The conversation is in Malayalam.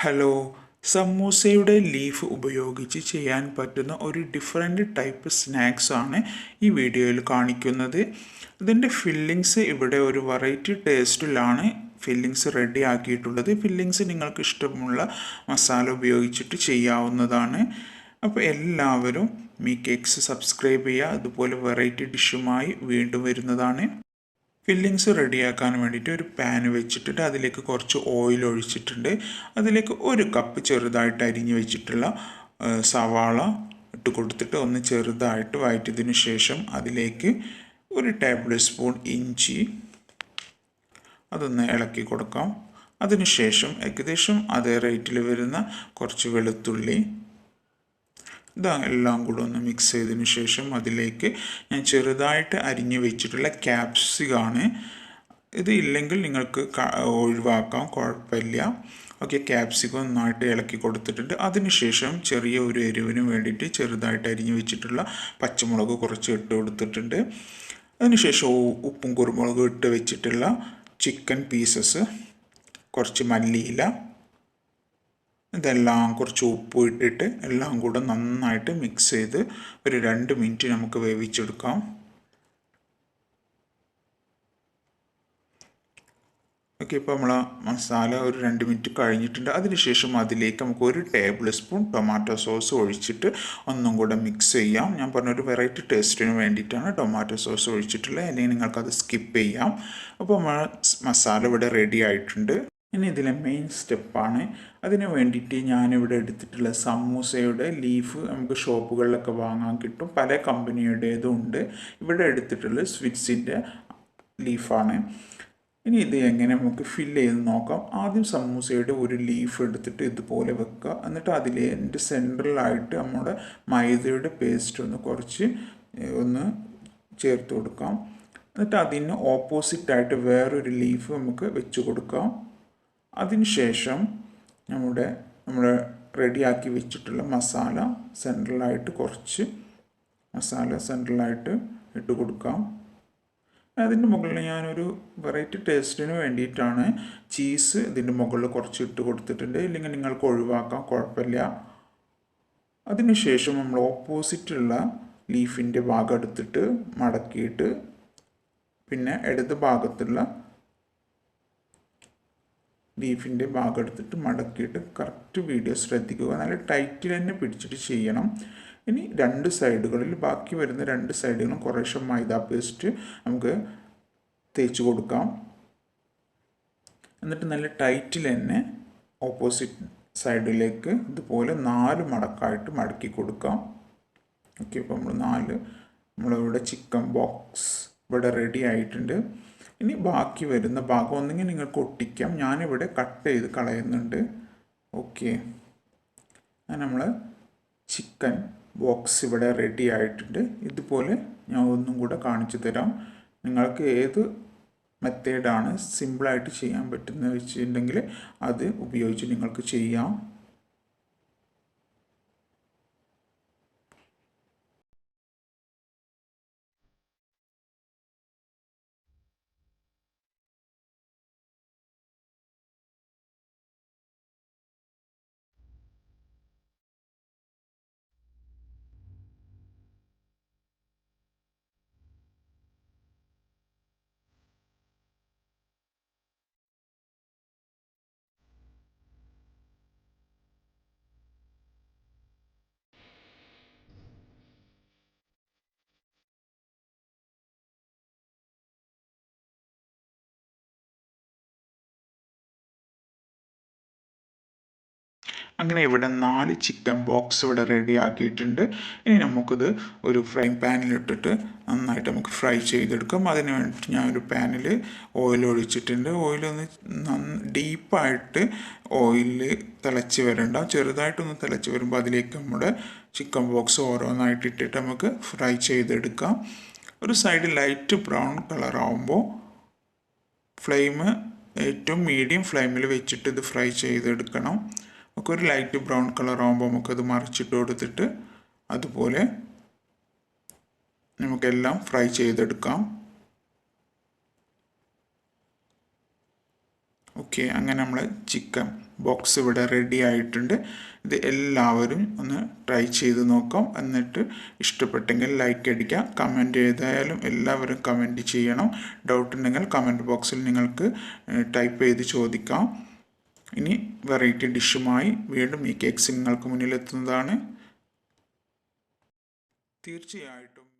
ഹലോ, സമൂസയുടെ ലീഫ് ഉപയോഗിച്ച് ചെയ്യാൻ പറ്റുന്ന ഒരു ഡിഫറെൻ്റ് ടൈപ്പ് സ്നാക്സ് ആണ് ഈ വീഡിയോയിൽ കാണിക്കുന്നത്. ഇതിൻ്റെ ഫില്ലിങ്സ് ഇവിടെ ഒരു വെറൈറ്റി ടേസ്റ്റിലാണ് ഫില്ലിങ്സ് റെഡി ആക്കിയിട്ടുള്ളത്. ഫില്ലിങ്സ് നിങ്ങൾക്ക് ഇഷ്ടമുള്ള മസാല ഉപയോഗിച്ചിട്ട് ചെയ്യാവുന്നതാണ്. അപ്പോൾ എല്ലാവരും മീ കേക്ക്സ് സബ്സ്ക്രൈബ് ചെയ്യുക. അതുപോലെ വെറൈറ്റി ഡിഷുമായി വീണ്ടും വരുന്നതാണ്. ഫില്ലിങ്സ് റെഡിയാക്കാൻ വേണ്ടിയിട്ട് ഒരു പാൻ വെച്ചിട്ട് അതിലേക്ക് കുറച്ച് ഓയിൽ ഒഴിച്ചിട്ടുണ്ട്. അതിലേക്ക് ഒരു കപ്പ് ചെറുതായിട്ട് അരിഞ്ഞ് വെച്ചിട്ടുള്ള സവാള ഇട്ട് കൊടുത്തിട്ട് ഒന്ന് ചെറുതായിട്ട് വഴറ്റിയതിന് ശേഷം അതിലേക്ക് ഒരു ടേബിൾ സ്പൂൺ ഇഞ്ചി അതൊന്ന് ഇളക്കി കൊടുക്കാം. അതിനുശേഷം ഏകദേശം അതേ റേറ്റിൽ വരുന്ന കുറച്ച് വെളുത്തുള്ളി ഇതെല്ലാം കൂടെ ഒന്ന് മിക്സ് ചെയ്തതിന് ശേഷം അതിലേക്ക് ഞാൻ ചെറുതായിട്ട് അരിഞ്ഞ് വെച്ചിട്ടുള്ള ക്യാപ്സിക്കാണ്. ഇത് ഇല്ലെങ്കിൽ നിങ്ങൾക്ക് ഒഴിവാക്കാം, കുഴപ്പമില്ല. ഓക്കെ, ക്യാപ്സിക്കം നന്നായിട്ട് ഇളക്കി കൊടുത്തിട്ടുണ്ട്. അതിനുശേഷം ചെറിയ ഒരു എരിവിന് വേണ്ടിയിട്ട് ചെറുതായിട്ട് അരിഞ്ഞ് വെച്ചിട്ടുള്ള പച്ചമുളക് കുറച്ച് ഇട്ട് കൊടുത്തിട്ടുണ്ട്. അതിനുശേഷം ഉപ്പും കുരുമുളകും ഇട്ട് വെച്ചിട്ടുള്ള ചിക്കൻ പീസസ്, കുറച്ച് മല്ലിയില, ഇതെല്ലാം കുറച്ച് ഉപ്പ് ഇട്ടിട്ട് എല്ലാം കൂടെ നന്നായിട്ട് മിക്സ് ചെയ്ത് ഒരു 2 മിനിറ്റ് നമുക്ക് വേവിച്ചെടുക്കാം. ഓക്കെ, ഇപ്പോൾ നമ്മൾ മസാല ഒരു 2 മിനിറ്റ് കഴിഞ്ഞിട്ടുണ്ട്. അതിനുശേഷം അതിലേക്ക് നമുക്ക് 1 ടേബിൾ സ്പൂൺ ടൊമാറ്റോ സോസ് ഒഴിച്ചിട്ട് ഒന്നും കൂടെ മിക്സ് ചെയ്യാം. ഞാൻ പറഞ്ഞൊരു വെറൈറ്റി ടേസ്റ്റിന് വേണ്ടിയിട്ടാണ് ടൊമാറ്റോ സോസ് ഒഴിച്ചിട്ടുള്ളത്, അല്ലെങ്കിൽ നിങ്ങൾക്കത് സ്കിപ്പ് ചെയ്യാം. അപ്പോൾ നമ്മൾ മസാല ഇവിടെ റെഡി ആയിട്ടുണ്ട്. ഇനി ഇതിലെ മെയിൻ സ്റ്റെപ്പാണ്. അതിന് വേണ്ടിയിട്ട് ഞാനിവിടെ എടുത്തിട്ടുള്ള സമൂസയുടെ ലീഫ് നമുക്ക് ഷോപ്പുകളിലൊക്കെ വാങ്ങാൻ കിട്ടും, പല കമ്പനിയുടേതും ഉണ്ട്. ഇവിടെ എടുത്തിട്ടുള്ള സ്വിറ്റ്സിൻ്റെ ലീഫാണ്. ഇനി ഇത് എങ്ങനെ നമുക്ക് ഫില്ല് ചെയ്ത് നോക്കാം. ആദ്യം സമൂസയുടെ ഒരു ലീഫ് എടുത്തിട്ട് ഇതുപോലെ വെക്കുക. എന്നിട്ട് അതിൻ്റെ സെൻട്രലായിട്ട് നമ്മുടെ മൈദയുടെ പേസ്റ്റ് കുറച്ച് ഒന്ന് ചേർത്ത് കൊടുക്കാം. എന്നിട്ട് അതിന് ഓപ്പോസിറ്റായിട്ട് വേറൊരു ലീഫ് നമുക്ക് വെച്ച് കൊടുക്കാം. അതിനുശേഷം നമ്മൾ റെഡിയാക്കി വെച്ചിട്ടുള്ള മസാല സെൻട്രലായിട്ട് ഇട്ട് കൊടുക്കാം. അതിൻ്റെ മുകളിൽ ഞാനൊരു വെറൈറ്റി ടേസ്റ്റിന് വേണ്ടിയിട്ടാണ് ചീസ് ഇതിൻ്റെ മുകളിൽ കുറച്ച് ഇട്ട് കൊടുത്തിട്ടുണ്ട്, ഇല്ലെങ്കിൽ നിങ്ങൾക്ക് ഒഴിവാക്കാം, കുഴപ്പമില്ല. അതിനുശേഷം നമ്മൾ ഓപ്പോസിറ്റുള്ള ലീഫിൻ്റെ ഭാഗം എടുത്തിട്ട് മടക്കിയിട്ട് പിന്നെ ഇടത് ഭാഗത്തുള്ള ലീഫിൻ്റെ ഭാഗം എടുത്തിട്ട് മടക്കിയിട്ട് കറക്റ്റ് വീഡിയോ ശ്രദ്ധിക്കുക. നല്ല ടൈറ്റിൽ തന്നെ പിടിച്ചിട്ട് ചെയ്യണം. ഇനി 2 സൈഡുകളിൽ ബാക്കി വരുന്ന 2 സൈഡുകളും കുറേശ്ശെ മൈദ പേസ്റ്റ് നമുക്ക് തേച്ച് കൊടുക്കാം. എന്നിട്ട് നല്ല ടൈറ്റിൽ തന്നെ ഓപ്പോസിറ്റ് സൈഡിലേക്ക് ഇതുപോലെ 4 മടക്കായിട്ട് മടക്കി കൊടുക്കാം. ഓക്കെ, ഇപ്പോൾ നമ്മളിവിടെ ചിക്കൻ ബോക്സ് ഇവിടെ റെഡി ആയിട്ടുണ്ട്. ഇനി ബാക്കി വരുന്ന ഭാഗം ഒന്നെങ്കിൽ നിങ്ങൾക്ക് ഒട്ടിക്കാം, ഞാനിവിടെ കട്ട് ചെയ്ത് കളയുന്നുണ്ട്. ഓക്കെ, നമ്മൾ ചിക്കൻ ബോക്സ് ഇവിടെ റെഡി ആയിട്ടുണ്ട്. ഇതുപോലെ ഞാൻ ഒന്നും കൂടെ കാണിച്ചു തരാം. നിങ്ങൾക്ക് ഏത് മെത്തേഡാണ് സിമ്പിളായിട്ട് ചെയ്യാൻ പറ്റുന്നത് വെച്ചിട്ടുണ്ടെങ്കിൽ അത് ഉപയോഗിച്ച് നിങ്ങൾക്ക് ചെയ്യാം. അങ്ങനെ ഇവിടെ 4 ചിക്കൻ ബോക്സ് ഇവിടെ റെഡി ആക്കിയിട്ടുണ്ട്. ഇനി നമുക്കിത് ഒരു ഫ്രൈ പാനിലിട്ടിട്ട് നന്നായിട്ട് നമുക്ക് ഫ്രൈ ചെയ്തെടുക്കാം. അതിന് വേണ്ടിയിട്ട് ഞാൻ ഒരു പാനിൽ ഓയിൽ ഒഴിച്ചിട്ടുണ്ട്. ഓയിലൊന്ന് ഡീപ്പായിട്ട് ഓയിലിൽ തിളച്ച് വരണ്ട, ചെറുതായിട്ടൊന്ന് തിളച്ച് വരുമ്പോൾ അതിലേക്ക് നമ്മുടെ ചിക്കൻ ബോക്സ് ഓരോന്നായിട്ട് ഇട്ടിട്ട് നമുക്ക് ഫ്രൈ ചെയ്തെടുക്കാം. ഒരു സൈഡ് ലൈറ്റ് ബ്രൗൺ കളറാകുമ്പോൾ ഫ്ലെയിം ഏറ്റവും മീഡിയം ഫ്ലെയിമിൽ വെച്ചിട്ട് ഇത് ഫ്രൈ ചെയ്തെടുക്കണം. നമുക്ക് ഒരു ലൈറ്റ് ബ്രൗൺ കളർ ആകുമ്പോൾ നമുക്കത് മറിച്ചിട്ട് കൊടുത്തിട്ട് അതുപോലെ നമുക്കെല്ലാം ഫ്രൈ ചെയ്തെടുക്കാം. ഓക്കെ, അങ്ങനെ നമ്മൾ ചിക്കൻ ബോക്സ് ഇവിടെ റെഡി ആയിട്ടുണ്ട്. ഇത് എല്ലാവരും ഒന്ന് ട്രൈ ചെയ്ത് നോക്കാം. എന്നിട്ട് ഇഷ്ടപ്പെട്ടെങ്കിൽ ലൈക്ക് അടിക്കുക. കമൻറ്റ് ഏതായാലും എല്ലാവരും കമൻറ്റ് ചെയ്യണം. ഡൗട്ട് ഉണ്ടെങ്കിൽ കമൻറ്റ് ബോക്സിൽ നിങ്ങൾക്ക് ടൈപ്പ് ചെയ്ത് ചോദിക്കാം. ഇനി വെറൈറ്റി ഡിഷുമായി വീണ്ടും ഈ കേക്ക്സ് നിങ്ങൾക്ക് മുന്നിലെത്തുന്നതാണ്. തീർച്ചയായിട്ടും